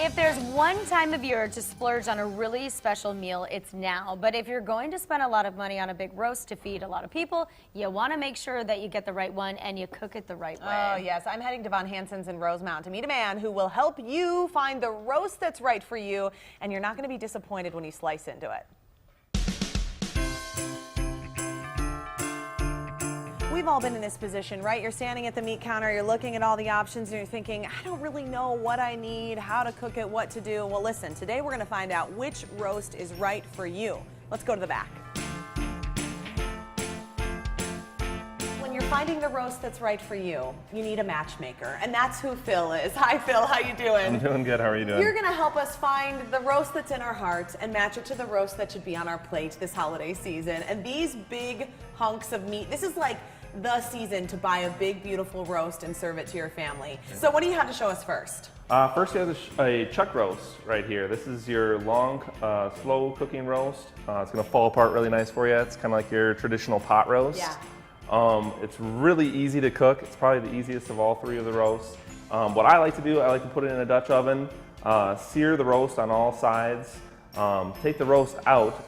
If there's one time of year to splurge on a really special meal, it's now. But if you're going to spend a lot of money on a big roast to feed a lot of people, you want to make sure that you get the right one and you cook it the right way. Oh, yes. I'm heading to Von Hanson's in Rosemount to meet a man who will help you find the roast that's right for you, and you're not going to be disappointed when you slice into it. We've all been in this position, right? You're standing at the meat counter, you're looking at all the options, and you're thinking, I don't really know what I need, how to cook it, what to do. Well, listen, today we're going to find out which roast is right for you. Let's go to the back. When you're finding the roast that's right for you, you need a matchmaker, and that's who Phil is. Hi, Phil. How you doing? I'm doing good. How are you doing? You're going to help us find the roast that's in our hearts and match it to the roast that should be on our plate this holiday season. And these big hunks of meat, this is like the season to buy a big, beautiful roast and serve it to your family. So what do you have to show us first? First, you have a chuck roast right here. This is your long, slow cooking roast. It's going to fall apart really nice for you. It's kind of like your traditional pot roast. Yeah. It's really easy to cook. It's probably the easiest of all three of the roasts. What I like to do, I like to put it in a Dutch oven, sear the roast on all sides, take the roast out,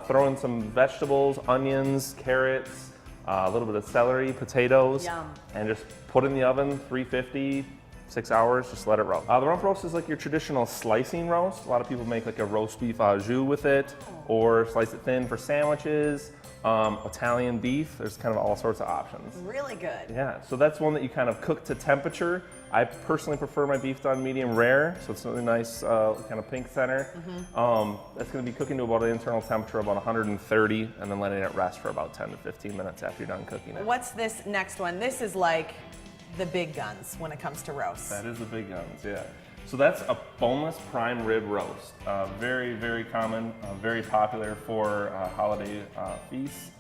throw in some vegetables, onions, carrots, a little bit of celery, potatoes, Yum. and just put in the oven, 350, 6 hours, just let it roast. The rump roast is like your traditional slicing roast. A lot of people make like a roast beef au jus with it, or slice it thin for sandwiches. Italian beef, there's kind of all sorts of options. Really good. Yeah, so that's one that you kind of cook to temperature. I personally prefer my beef done medium rare, so it's really nice kind of pink center. That's going to be cooking to about an internal temperature of about 130, and then letting it rest for about 10 to 15 minutes after you're done cooking it. What's this next one? This is like the big guns when it comes to roasts. That is the big guns, yeah. So that's a boneless prime rib roast. Very, very common, very popular for holiday feasts.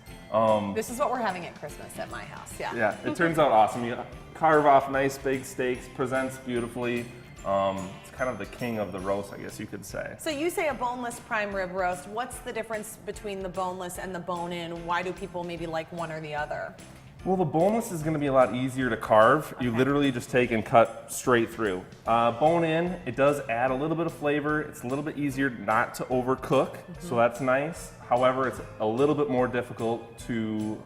This is what we're having at Christmas at my house, yeah. Yeah, it turns out awesome. You carve off nice big steaks, presents beautifully. It's kind of the king of the roast, I guess you could say. So you say a boneless prime rib roast. What's the difference between the boneless and the bone-in? Why do people maybe like one or the other? Well, the boneless is going to be a lot easier to carve. You literally just take and cut straight through. Bone in, it does add a little bit of flavor. It's a little bit easier not to overcook, so that's nice. However, it's a little bit more difficult to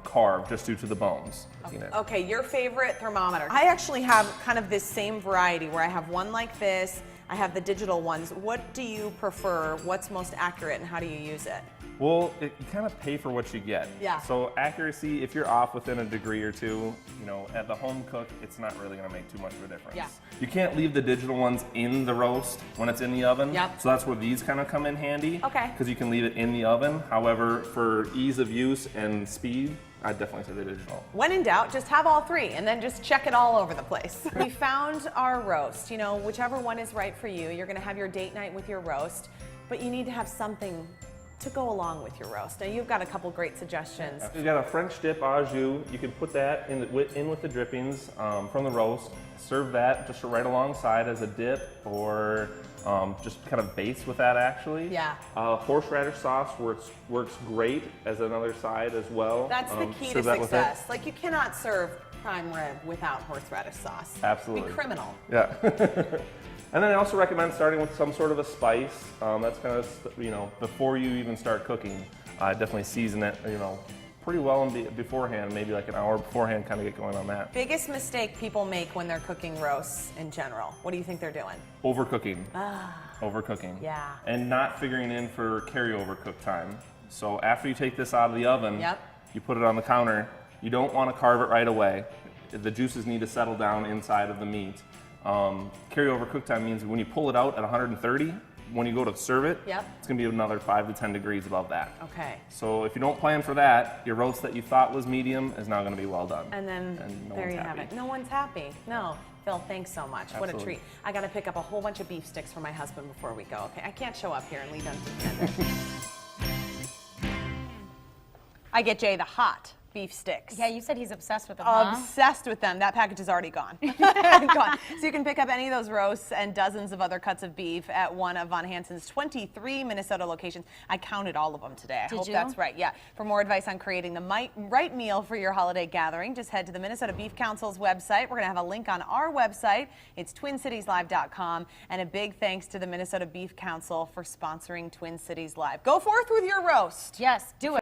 carve just due to the bones. Okay, your favorite thermometer. I actually have kind of this same variety where I have one like this. I have the digital ones. What do you prefer? What's most accurate and how do you use it? Well, you kind of pay for what you get. Yeah. So accuracy, if you're off within a degree or two, you know, at the home cook, it's not really going to make too much of a difference. Yeah. You can't leave the digital ones in the roast when it's in the oven. Yep. So that's where these kind of come in handy. Okay. Because you can leave it in the oven. However, for ease of use and speed, I'd definitely say the digital. When in doubt, just have all three and then just check it all over the place. We found our roast. You know, whichever one is right for you, you're going to have your date night with your roast, but you need to have something to go along with your roast. Now you've got a couple great suggestions. We've got a French dip au jus. You can put that in with the drippings from the roast. Serve that just right alongside as a dip, or just kind of base with that actually. Yeah. Horseradish sauce works great as another side as well. That's the key to success. Like, you cannot serve prime rib without horseradish sauce. Absolutely. Be criminal. Yeah. And then I also recommend starting with some sort of a spice. That's kind of, you know, before you even start cooking. Definitely season it, you know, pretty well beforehand, maybe like an hour beforehand, kind of get going on that. Biggest mistake people make when they're cooking roasts in general. What do you think they're doing? Overcooking. Overcooking. Yeah. And not figuring in for carryover cook time. So after you take this out of the oven, you put it on the counter. You don't want to carve it right away. The juices need to settle down inside of the meat. Carryover cook time means when you pull it out at 130, when you go to serve it, it's going to be another 5 to 10 degrees above that. Okay. So if you don't plan for that, your roast that you thought was medium is now going to be well done. And then there you have it. No one's happy. No. Phil, thanks so much. Absolutely. What a treat. I got to pick up a whole bunch of beef sticks for my husband before we go. Okay, I can't show up here and leave empty-handed. I get Jay the hot beef sticks. Yeah, you said he's obsessed with them, huh? Obsessed with them. That package is already gone. Gone. So you can pick up any of those roasts and dozens of other cuts of beef at one of Von Hanson's 23 Minnesota locations. I counted all of them today. I hope that's right. Yeah. For more advice on creating the right meal for your holiday gathering, just head to the Minnesota Beef Council's website. We're going to have a link on our website. It's TwinCitiesLive.com. And a big thanks to the Minnesota Beef Council for sponsoring Twin Cities Live. Go forth with your roast. Yes, do it.